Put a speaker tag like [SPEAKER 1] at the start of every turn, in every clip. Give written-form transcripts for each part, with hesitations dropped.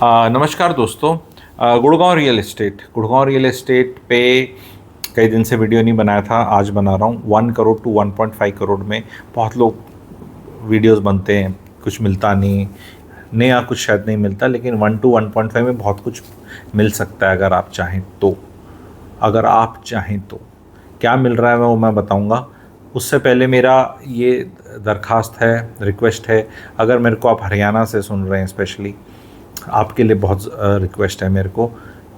[SPEAKER 1] नमस्कार दोस्तों। Gurgaon real estate पे कई दिन से वीडियो नहीं बनाया था, आज बना रहा हूँ। 1 करोड़ टू 1.5 करोड़ में बहुत लोग वीडियोस बनते हैं, कुछ मिलता नहीं, नया कुछ शायद नहीं मिलता, लेकिन 1 टू 1.5 में बहुत कुछ मिल सकता है अगर आप चाहें तो। क्या मिल रहा है वो मैं बताऊंगा। उससे पहले मेरा ये दरखास्त है, रिक्वेस्ट है, अगर मेरे को आप हरियाणा से सुन रहे हैं, स्पेशली आपके लिए बहुत रिक्वेस्ट है मेरे को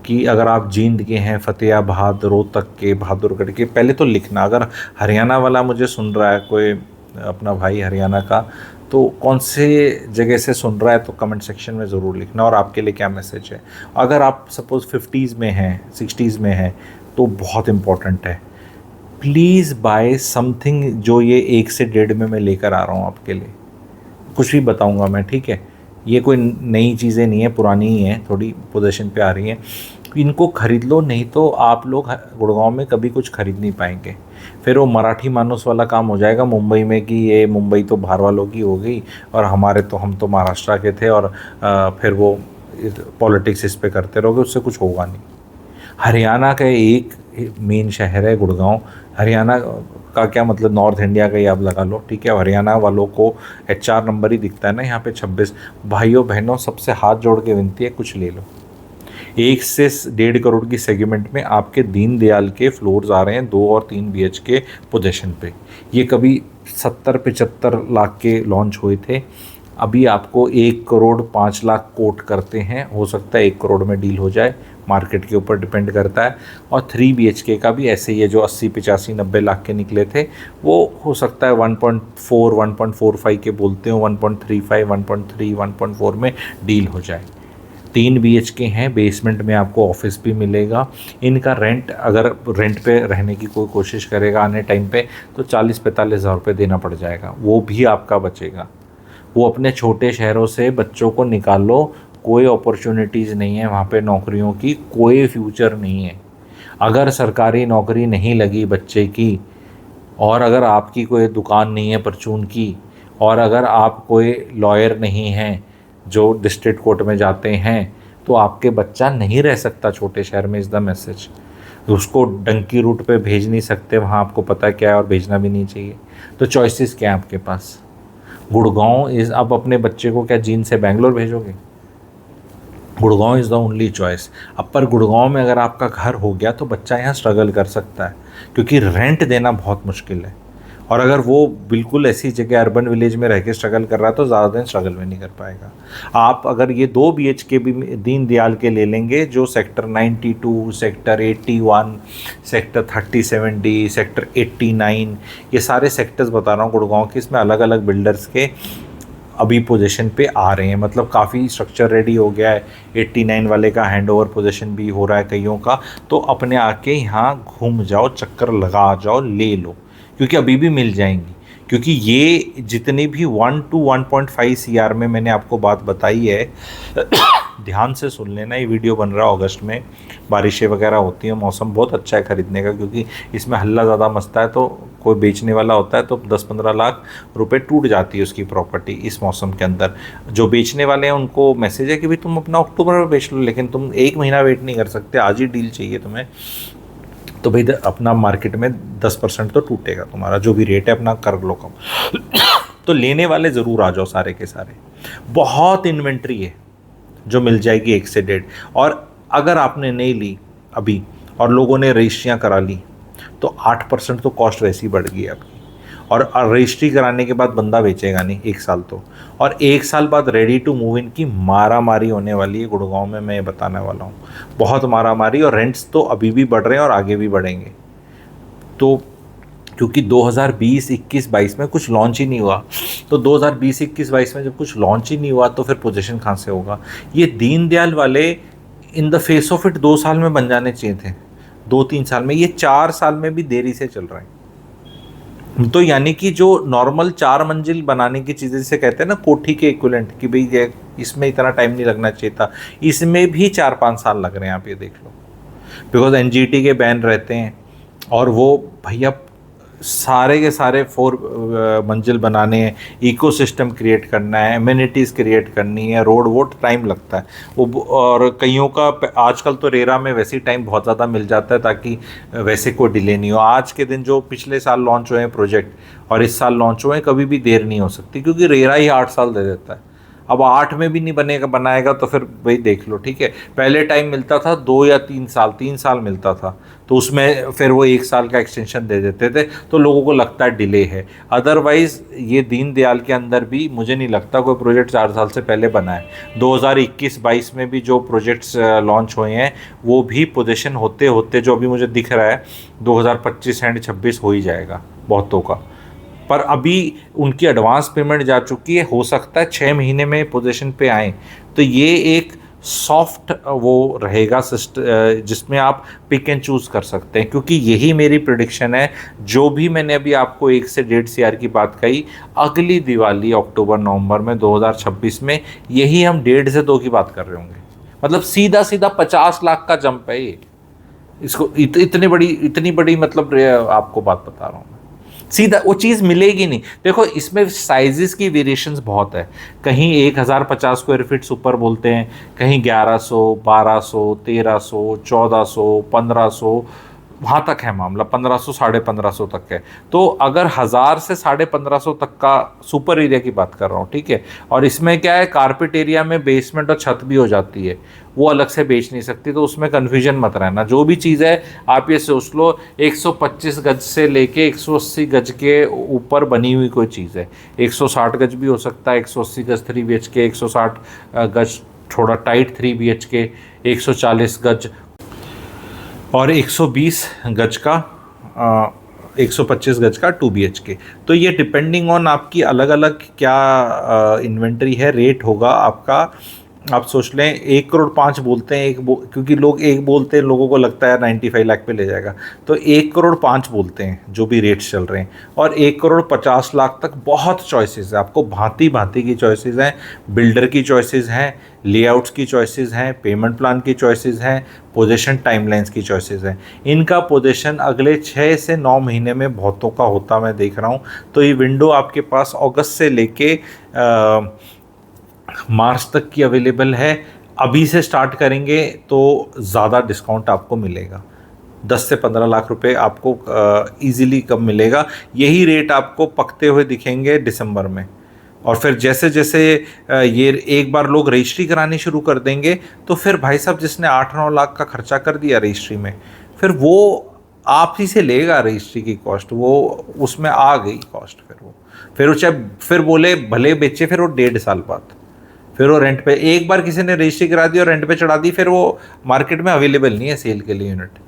[SPEAKER 1] कि अगर आप जींद के हैं, फतेहाबाद, रोहतक के, बहादुरगढ़ के, पहले तो लिखना। अगर हरियाणा वाला मुझे सुन रहा है, कोई अपना भाई हरियाणा का, तो कौन से जगह से सुन रहा है तो कमेंट सेक्शन में ज़रूर लिखना, और आपके लिए क्या मैसेज है। अगर आप सपोज़ 50s में हैं, 60s में हैं, तो बहुत इम्पोर्टेंट है, प्लीज़ बाय समथिंग जो ये 1 से 1.5 में मैं लेकर आ रहा हूँ आपके लिए। कुछ भी बताऊँगा मैं, ठीक है। ये कोई नई चीज़ें नहीं है, पुरानी ही हैं, थोड़ी पोजीशन पे आ रही हैं। इनको खरीद लो, नहीं तो आप लोग गुड़गांव में कभी कुछ खरीद नहीं पाएंगे। फिर वो मराठी मानुस वाला काम हो जाएगा मुंबई में कि ये मुंबई तो बाहर वालों की हो गई और हम तो महाराष्ट्र के थे, और फिर वो पॉलिटिक्स इस पे करते रहोगे, उससे कुछ होगा नहीं। हरियाणा का एक मेन शहर है गुड़गांव। हरियाणा का क्या मतलब, नॉर्थ इंडिया का ही आप लगा लो, ठीक है। हरियाणा वालों को HR नंबर ही दिखता है ना यहाँ पे 26। भाइयों बहनों, सबसे हाथ जोड़ के विनती है, कुछ ले लो। 1 से 1.5 करोड़ की सेगमेंट में आपके दीनदयाल के फ्लोर्स आ रहे हैं 2 और 3 BHK पोजीशन पे। ये कभी 70-75 लाख के लॉन्च हुए थे, अभी आपको 1 करोड़ 5 लाख कोट करते हैं। हो सकता है 1 करोड़ में डील हो जाए, मार्केट के ऊपर डिपेंड करता है। और 3 BHK का भी ऐसे ही है, जो 80-85-90 लाख के निकले थे, वो हो सकता है 1.4 1.45 के बोलते हो, 1.35 1.3 1.4 में डील हो जाए। 3 BHK हैं, बेसमेंट में आपको ऑफिस भी मिलेगा। इनका रेंट, अगर रेंट पे रहने की कोई कोशिश करेगा आने टाइम पे, तो 40-45 हज़ार रुपये देना पड़ जाएगा, वो भी आपका बचेगा। वो अपने छोटे शहरों से बच्चों को निकालो, कोई अपॉर्चुनिटीज़ नहीं है वहाँ पे, नौकरियों की कोई फ्यूचर नहीं है। अगर सरकारी नौकरी नहीं लगी बच्चे की, और अगर आपकी कोई दुकान नहीं है परचून की, और अगर आप कोई लॉयर नहीं हैं जो डिस्ट्रिक्ट कोर्ट में जाते हैं, तो आपके बच्चा नहीं रह सकता छोटे शहर में। Is the message. उसको डंकी रूट पे भेज नहीं सकते, वहाँ आपको पता क्या है, और भेजना भी नहीं चाहिए। तो चॉइसेस क्या है आपके पास। गुड़गांव इज़, आप अपने बच्चे को क्या जींद से बेंगलोर भेजोगे? Gurgaon is the only choice. अब पर गुड़गांव में अगर आपका घर हो गया तो बच्चा यहाँ स्ट्रगल कर सकता है, क्योंकि रेंट देना बहुत मुश्किल है। और अगर वो बिल्कुल ऐसी जगह अर्बन विलेज में रह के स्ट्रगल कर रहा है, तो ज़्यादा दिन स्ट्रगल में नहीं कर पाएगा। आप अगर ये 2 BHK भी दीनदयाल के ले लेंगे, जो sector 92, sector 81, sector 37D, sector 89, ये सारे सेक्टर्स बता रहा हूँ गुड़गांव के, इसमें अलग अलग बिल्डर्स के अभी पोजीशन पे आ रहे हैं। मतलब काफ़ी स्ट्रक्चर रेडी हो गया है। 89 वाले का हैंडओवर पोजीशन भी हो रहा है कईयों का। तो अपने आके यहाँ घूम जाओ, चक्कर लगा जाओ, ले लो, क्योंकि अभी भी मिल जाएंगी। क्योंकि ये जितने भी 1 टू 1.5 CR में मैंने आपको बात बताई है, ध्यान से सुन लेना। ये वीडियो बन रहा है अगस्त में, बारिशें वगैरह होती हैं, मौसम बहुत अच्छा है खरीदने का, क्योंकि इसमें हल्ला ज़्यादा मचता है। तो कोई बेचने वाला होता है तो 10-15 लाख रुपए टूट जाती है उसकी प्रॉपर्टी इस मौसम के अंदर। जो बेचने वाले हैं उनको मैसेज है कि भाई तुम अपना अक्टूबर में बेच लो, लेकिन तुम 1 महीना वेट नहीं कर सकते, आज ही डील चाहिए तुम्हें, तो भाई अपना मार्केट में 10% तो टूटेगा तुम्हारा, जो भी रेट है अपना कर लो कम। तो लेने वाले ज़रूर आ जाओ सारे के सारे। बहुत इन्वेंट्री है जो मिल जाएगी 1 से 1.5। और अगर आपने नहीं ली अभी और लोगों ने रजिस्ट्रियाँ करा ली, तो 8% तो कॉस्ट वैसी बढ़ गई आपकी। और रजिस्ट्री कराने के बाद बंदा बेचेगा नहीं 1 साल तो, और 1 साल बाद रेडी टू मूव इन की मारा मारी होने वाली है गुड़गांव में, मैं ये बताने वाला हूँ। बहुत मारा मारी, और रेंट्स तो अभी भी बढ़ रहे हैं और आगे भी बढ़ेंगे। तो क्योंकि 2020-21-22 में कुछ लॉन्च ही नहीं हुआ, तो 2020-21-22 में जब कुछ लॉन्च ही नहीं हुआ तो फिर पोजीशन कहाँ से होगा। ये दीनदयाल वाले in the face of it 2 साल में बन जाने चाहिए थे, 2-3 साल में। ये 4 साल में भी देरी से चल रहे हैं। तो यानी कि जो नॉर्मल 4 मंजिल बनाने की चीज़ें जिसे कहते हैं ना कोठी के इक्विवेलेंट, कि भाई ये इसमें इतना टाइम नहीं लगना चाहिए था, इसमें भी 4-5 साल लग रहे हैं। आप ये देख लो, बिकॉज NGT के बैन रहते हैं, और वो भैया सारे के सारे 4 मंजिल बनाने हैं, इकोसिस्टम क्रिएट करना है, एमिनिटीज़ क्रिएट करनी है, रोड वोड टाइम लगता है वो। और कईयों का आजकल तो रेरा में वैसे ही टाइम बहुत ज़्यादा मिल जाता है ताकि वैसे कोई डिले नहीं हो। आज के दिन जो पिछले साल लॉन्च हुए हैं प्रोजेक्ट और इस साल लॉन्च हुए हैं, कभी भी देर नहीं हो सकती, क्योंकि रेरा ही 8 साल दे देता है। अब 8 में भी नहीं बनेगा बनाएगा तो फिर वही देख लो, ठीक है। पहले टाइम मिलता था 2 या 3 साल, 3 साल मिलता था, तो उसमें फिर वो 1 साल का एक्सटेंशन दे देते थे, तो लोगों को लगता है डिले है। अदरवाइज़ ये दीनदयाल के अंदर भी मुझे नहीं लगता कोई प्रोजेक्ट 4 साल से पहले बना है। 2021-22 में भी जो प्रोजेक्ट्स लॉन्च हुए हैं वो भी पोजीशन होते होते, जो अभी मुझे दिख रहा है, 2025 एंड 26 हो ही जाएगा बहुतों का। पर अभी उनकी एडवांस पेमेंट जा चुकी है, हो सकता है 6 महीने में पोजीशन पे आए। तो ये एक सॉफ्ट वो रहेगा जिसमें आप पिक एंड चूज़ कर सकते हैं, क्योंकि यही मेरी प्रिडिक्शन है। जो भी मैंने अभी आपको 1 से 1.5 CR की बात कही, अगली दिवाली अक्टूबर नवंबर में 2026 में यही हम 1.5 से 2 की बात कर रहे होंगे। मतलब सीधा सीधा 50 लाख का जंप है ये। इसको इतनी बड़ी मतलब आपको बात बता रहा हूँ, सीधा वो चीज़ मिलेगी नहीं। देखो इसमें साइजेस की वेरिएशंस बहुत है, कहीं 1050 स्क्वायर फीट सुपर बोलते हैं, कहीं 1100, 1200, 1300, 1400, 1500, वहाँ तक है मामला, 1500, 1550 तक है। तो अगर 1000 से 1550 तक का सुपर एरिया की बात कर रहा हूँ, ठीक है। और इसमें क्या है, कारपेट एरिया में बेसमेंट और छत भी हो जाती है, वो अलग से बेच नहीं सकती, तो उसमें कन्फ्यूजन मत रहना। जो भी चीज़ है आप ये सोच लो, 125 गज से लेके 180 गज के ऊपर बनी हुई कोई चीज़ है। 160 गज भी हो सकता है, 180 गज 3 BHK, 160 गज थोड़ा टाइट 3 BHK, 140 गज और 120 गज का 125 गज का 2 BHK। तो ये डिपेंडिंग ऑन आपकी अलग अलग क्या इन्वेंट्री है, रेट होगा आपका। आप सोच लें 1 करोड़ 5 बोलते हैं, क्योंकि लोग एक बोलते हैं, लोगों को लगता है 95 लाख पे ले जाएगा, तो 1 करोड़ 5 बोलते हैं जो भी रेट्स चल रहे हैं। और 1 करोड़ 50 लाख तक बहुत चॉइसेस है, आपको भांति भांति की चॉइसेस हैं, बिल्डर की चॉइसेस हैं, लेआउट्स की चॉइसेस हैं, पेमेंट प्लान की चॉइसेस हैं, पोजीशन टाइमलाइंस की चॉइसेस हैं। इनका पोजीशन अगले 6 से 9 महीने में बहुतों का होता मैं देख रहा हूँ। तो ये विंडो आपके पास अगस्त से लेके मार्च तक की अवेलेबल है। अभी से स्टार्ट करेंगे तो ज़्यादा डिस्काउंट आपको मिलेगा, 10 से 15 लाख रुपए आपको इजीली कम मिलेगा। यही रेट आपको पकते हुए दिखेंगे दिसंबर में। और फिर जैसे जैसे ये एक बार लोग रजिस्ट्री करानी शुरू कर देंगे, तो फिर भाई साहब जिसने 8-9 लाख का खर्चा कर दिया रजिस्ट्री में, फिर वो आप ही से लेगा रजिस्ट्री की कॉस्ट, वो उसमें आ गई कॉस्ट। फिर वो चाहे फिर बोले भले बेचे, फिर वो 1.5 साल बाद फिर वो रेंट पे, एक बार किसी ने रजिस्ट्री करा दी और रेंट पे चढ़ा दी, फिर वो मार्केट में अवेलेबल नहीं है सेल के लिए यूनिट।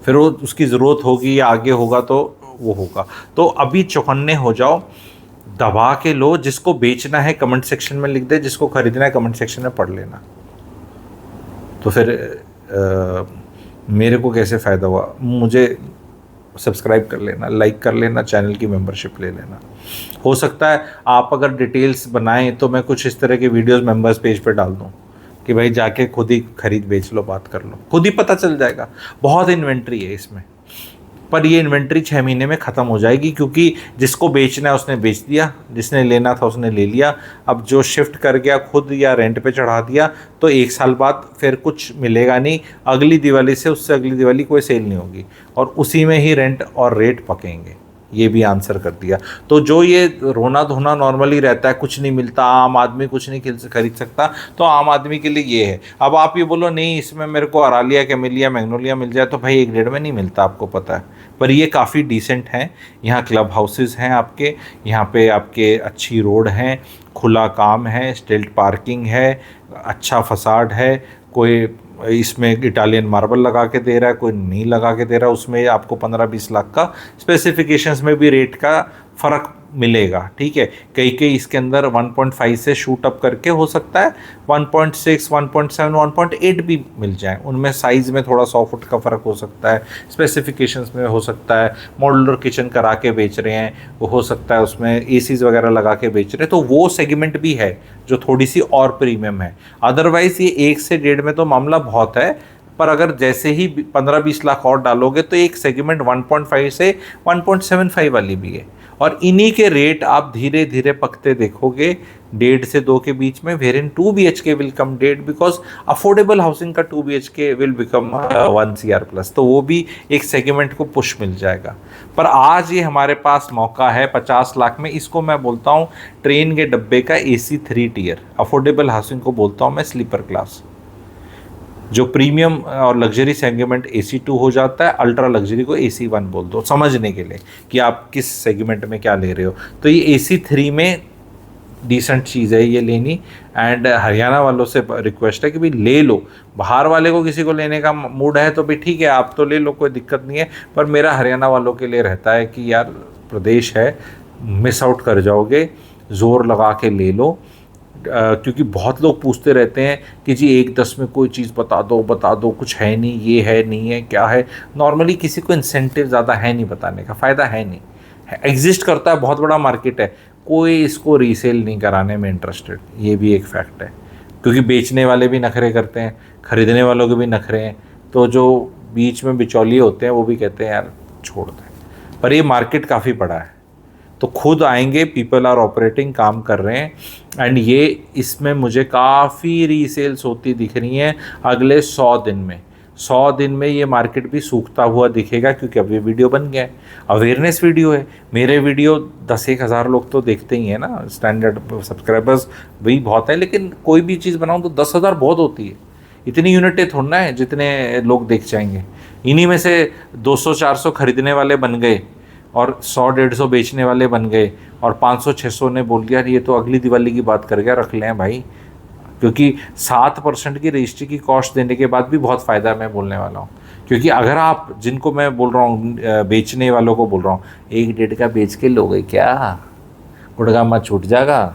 [SPEAKER 1] फिर वो उसकी ज़रूरत होगी या आगे होगा तो वो होगा। तो अभी चौकन्ने हो जाओ, दबा के लो। जिसको बेचना है कमेंट सेक्शन में लिख दे, जिसको खरीदना है कमेंट सेक्शन में पढ़ लेना। तो फिर मेरे को कैसे फ़ायदा हुआ, मुझे सब्सक्राइब कर लेना, लाइक कर लेना, चैनल की मेंबरशिप ले लेना। हो सकता है आप अगर डिटेल्स बनाएं तो मैं कुछ इस तरह के वीडियोस मेंबर्स पेज पे डाल दूं कि भाई जाके खुद ही खरीद बेच लो, बात कर लो, खुद ही पता चल जाएगा। बहुत इन्वेंट्री है इसमें, पर ये इन्वेंट्री 6 महीने में ख़त्म हो जाएगी, क्योंकि जिसको बेचना है उसने बेच दिया, जिसने लेना था उसने ले लिया। अब जो शिफ्ट कर गया खुद या रेंट पे चढ़ा दिया, तो 1 साल बाद फिर कुछ मिलेगा नहीं। अगली दिवाली से उससे अगली दिवाली कोई सेल नहीं होगी, और उसी में ही रेंट और रेट पकेंगे। ये भी आंसर कर दिया। तो जो ये रोना धोना नॉर्मली रहता है, कुछ नहीं मिलता, आम आदमी कुछ नहीं खरीद सकता, तो आम आदमी के लिए ये है। अब आप ये बोलो नहीं इसमें मेरे को अरालिया, कैमेलिया, मैग्नोलिया मिल जाए, तो भाई 1-1.5 में नहीं मिलता, आपको पता है। पर ये काफ़ी डिसेंट हैं। यहाँ क्लब हाउसेस हैं आपके, यहाँ पे आपके अच्छी रोड हैं, खुला काम है, स्टिल्ट पार्किंग है, अच्छा फसाड है। कोई इसमें इटालियन मार्बल लगा के दे रहा है, कोई नहीं लगा के दे रहा है, उसमें आपको 15-20 लाख का स्पेसिफिकेशंस में भी रेट का फ़र्क मिलेगा, ठीक है। कई इसके अंदर 1.5 से शूट अप करके हो सकता है 1.6, 1.7, 1.8 भी मिल जाए। उनमें साइज़ में थोड़ा 100 फुट का फ़र्क हो सकता है, स्पेसिफिकेशंस में हो सकता है। मॉड्यूलर किचन करा के बेच रहे हैं, वो हो सकता है उसमें एसीज़ वगैरह लगा के बेच रहे हैं, तो वो सेगमेंट भी है जो थोड़ी सी और प्रीमियम है। अदरवाइज़ ये 1 से 1.5 में तो मामला बहुत है। पर अगर जैसे ही 15-20 लाख और डालोगे तो एक सेगमेंट 1.5 से 1.75 वाली भी है। और इन्हीं के रेट आप धीरे धीरे पकते देखोगे 1.5 से 2 के बीच में, where in 2 BHK will come 1.5, because affordable housing का 2 BHK will become 1 CR plus, तो वो भी एक सेगमेंट को पुश मिल जाएगा। पर आज ये हमारे पास मौका है 50 लाख में, इसको मैं बोलता हूँ ट्रेन के डब्बे का AC 3 टियर, अफोर्डेबल हाउसिंग को बोलता हूँ मैं स्लीपर क्लास। जो प्रीमियम और लग्जरी सेगमेंट AC 2 हो जाता है, अल्ट्रा लग्जरी को AC 1 बोल दो समझने के लिए कि आप किस सेगमेंट में क्या ले रहे हो। तो ये AC 3 में डिसेंट चीज़ है ये लेनी। एंड हरियाणा वालों से रिक्वेस्ट है कि भाई ले लो, बाहर वाले को किसी को लेने का मूड है तो भी ठीक है आप तो ले लो, कोई दिक्कत नहीं है, पर मेरा हरियाणा वालों के लिए रहता है कि यार प्रदेश है, मिस आउट कर जाओगे, ज़ोर लगा के ले लो। क्योंकि बहुत लोग पूछते रहते हैं कि जी 1-10 में कोई चीज़ बता दो, कुछ है नहीं, ये है नहीं है, क्या है। नॉर्मली किसी को इंसेंटिव ज़्यादा है नहीं, बताने का फ़ायदा है नहीं, एग्जिस्ट करता है, बहुत बड़ा मार्केट है, कोई इसको रीसेल नहीं कराने में इंटरेस्टेड, ये भी एक फैक्ट है। क्योंकि बेचने वाले भी नखरे करते हैं, खरीदने वालों के भी नखरे हैं, तो जो बीच में बिचौलिए होते हैं वो भी कहते हैं यार छोड़ दें। पर ये मार्केट काफ़ी बड़ा है, तो खुद आएंगे, पीपल आर ऑपरेटिंग, काम कर रहे हैं। एंड ये इसमें मुझे काफ़ी रीसेल्स होती दिख रही हैं अगले 100 दिन में। 100 दिन में ये मार्केट भी सूखता हुआ दिखेगा, क्योंकि अब ये वीडियो बन गया है, अवेयरनेस वीडियो है। मेरे वीडियो 10-1 हज़ार लोग तो देखते ही हैं ना, स्टैंडर्ड सब्सक्राइबर्स वही बहुत है, लेकिन कोई भी चीज़ बनाऊँ तो 10,000 बहुत होती है। इतनी यूनिटें थोड़ना है जितने लोग देख जाएंगे। इन्हीं में से 200-400 खरीदने वाले बन गए और 100-150 बेचने वाले बन गए, और 500-600 ने बोल दिया ये तो अगली दिवाली की बात कर गया, रख लें भाई। क्योंकि 7% की रजिस्ट्री की कॉस्ट देने के बाद भी बहुत फ़ायदा है, मैं बोलने वाला हूँ। क्योंकि अगर आप, जिनको मैं बोल रहा हूँ बेचने वालों को बोल रहा हूँ, 1-1.5 का बेच के लोगे क्या, गुड़गा मत छूट जाएगा।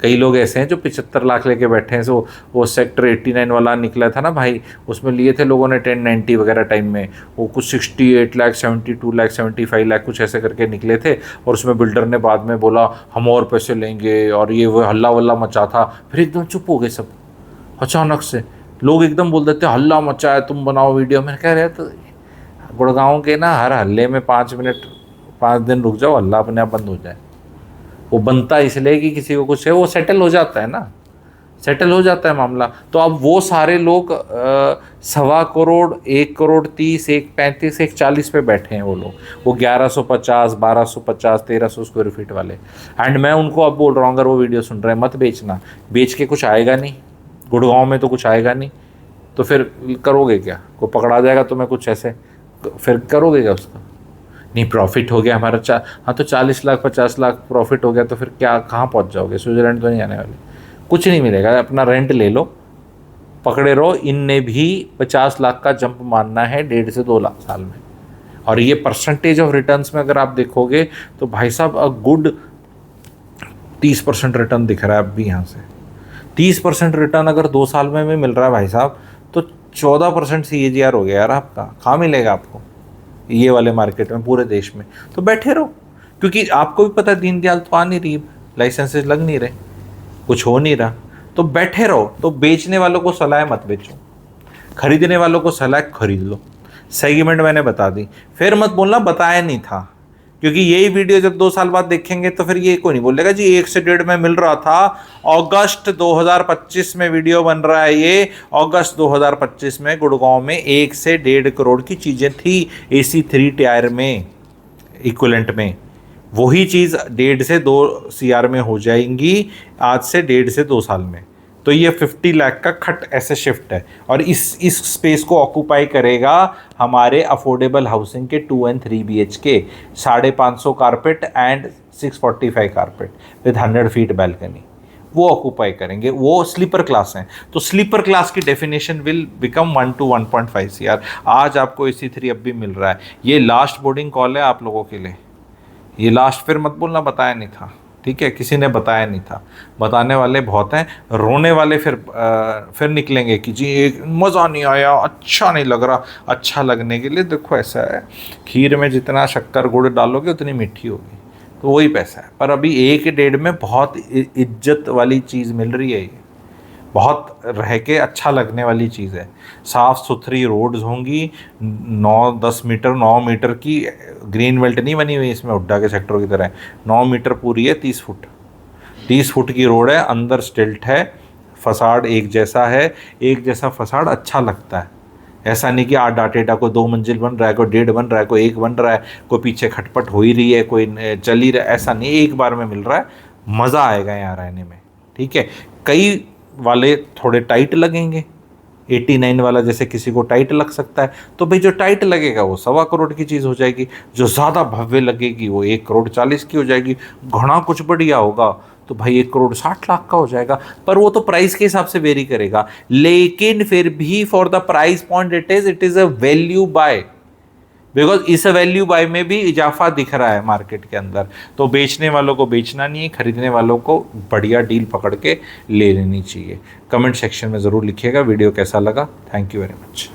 [SPEAKER 1] कई लोग ऐसे हैं जो 75 लाख लेके बैठे हैं। सो वो सेक्टर 89 वाला निकला था ना भाई, उसमें लिए थे लोगों ने 1090 वगैरह टाइम में, वो कुछ 68 लाख, 72 लाख, 75 लाख कुछ ऐसे करके निकले थे। और उसमें बिल्डर ने बाद में बोला हम और पैसे लेंगे, और ये वो हल्ला वल्ला मचा था। फिर एकदम चुप हो गए सब, अचानक से लोग एकदम बोल देते हल्ला मचा है, तुम बनाओ वीडियो। मैंने कह रहे तो गुड़गांव के ना हर हल्ले में 5 मिनट 5 दिन रुक जाओ, हल्ला अपने आप बंद हो जाए। वो बनता इसलिए कि किसी को कुछ है, वो सेटल हो जाता है ना, सेटल हो जाता है मामला। तो अब वो सारे लोग 1.25 करोड़, 1 करोड़ 30, 1.35, 1.40 पे बैठे हैं वो लोग, वो 1150, 1250, 1300 स्क्वायर फीट वाले। एंड मैं उनको अब बोल रहा हूँ, अगर वो वीडियो सुन रहे हैं, मत बेचना, बेच के कुछ आएगा नहीं, गुड़गांव में तो कुछ आएगा नहीं, तो फिर करोगे क्या, को पकड़ा जाएगा तो मैं कुछ ऐसे, फिर करोगे क्या उसका। नहीं, प्रॉफिट हो गया हमारा हाँ तो 40 लाख 50 लाख प्रॉफिट हो गया, तो फिर क्या, कहाँ पहुँच जाओगे, स्विट्जरलैंड तो नहीं जाने वाले, कुछ नहीं मिलेगा। अपना रेंट ले लो, पकड़े रहो। इनने भी 50 लाख का जंप मारना है 1.5 से 2 लाख साल में। और ये परसेंटेज ऑफ रिटर्न्स में अगर आप देखोगे तो भाई साहब अ गुड 30% रिटर्न दिख रहा है अब भी यहाँ से। 30% रिटर्न अगर 2 साल में मिल रहा है भाई साहब, तो 14% CAGR हो गया यार आपका। कहाँ मिलेगा आपको ये वाले मार्केट में पूरे देश में। तो बैठे रहो, क्योंकि आपको भी पता है दीनदयाल तो आ नहीं रही, लाइसेंसेस लग नहीं रहे, कुछ हो नहीं रहा, तो बैठे रहो। तो बेचने वालों को सलाह मत बेचो, खरीदने वालों को सलाह खरीद लो। सेगमेंट मैंने बता दी, फिर मत बोलना बताया नहीं था, क्योंकि यही वीडियो जब 2 साल बाद देखेंगे तो फिर ये कोई नहीं बोलेगा जी 1 से 1.5 में मिल रहा था। अगस्त 2025 में वीडियो बन रहा है ये, अगस्त 2025 में गुड़गांव में 1 से 1.5 करोड़ की चीज़ें थी AC 3 टायर में, इक्विवेलेंट में। वही चीज़ 1.5 से 2 CR में हो जाएंगी आज से 1.5 से 2 साल में। तो ये 50 लाख का खट ऐसे शिफ्ट है, और इस स्पेस को ऑक्यूपाई करेगा हमारे अफोर्डेबल हाउसिंग के 2 and 3 BHK, 550 carpet and 645 carpet with 100 feet balcony, वो ऑक्यूपाई करेंगे। वो स्लीपर क्लास हैं, तो स्लीपर क्लास की definition will become 1 to 1.5 CR। आज आपको AC 3 अब भी मिल रहा है। ये लास्ट बोर्डिंग कॉल है आप लोगों के लिए, ये लास्ट, फिर मत बोलना बताया नहीं था, ठीक है, किसी ने बताया नहीं था। बताने वाले बहुत हैं, रोने वाले फिर निकलेंगे कि जी एक मज़ा नहीं आया, अच्छा नहीं लग रहा। अच्छा लगने के लिए देखो ऐसा है, खीर में जितना शक्कर गुड़ डालोगे उतनी मीठी होगी, तो वही पैसा है। पर अभी 1-1.5 में बहुत इज्जत वाली चीज़ मिल रही है ये, बहुत रह के अच्छा लगने वाली चीज़ है। साफ़ सुथरी रोड्स होंगी, 9-10 मीटर 9 मीटर की ग्रीन बेल्ट नहीं बनी हुई इसमें हुड्डा के सेक्टर की तरह, 9 मीटर पूरी है, 30 फुट, 30 फुट की रोड है, अंदर स्टिल्ट है, फसाड एक जैसा है, एक जैसा फसाड अच्छा लगता है। ऐसा नहीं कि आठ डाटेटा कोई 2 मंजिल बन रहा है, कोई 1.5 बन रहा है, कोई 1 बन रहा है, कोई पीछे खटपट हो ही रही है, कोई चल ही रहा है, ऐसा नहीं, एक बार में मिल रहा है, मज़ा आएगा यहाँ रहने में। ठीक है, कई वाले थोड़े टाइट लगेंगे, 89 वाला जैसे किसी को टाइट लग सकता है, तो भाई जो टाइट लगेगा वो 1.25 करोड़ की चीज़ हो जाएगी, जो ज़्यादा भव्य लगेगी वो 1 करोड़ 40 की हो जाएगी, घना कुछ बढ़िया होगा तो भाई 1 करोड़ 60 लाख का हो जाएगा। पर वो तो प्राइस के हिसाब से वेरी करेगा, लेकिन फिर भी for the price point it is a value by, because इस वैल्यू बाय में भी इजाफा दिख रहा है मार्केट के अंदर। तो बेचने वालों को बेचना नहीं है, खरीदने वालों को बढ़िया डील पकड़ के ले लेनी चाहिए। कमेंट सेक्शन में ज़रूर लिखिएगा वीडियो कैसा लगा। Thank you very much.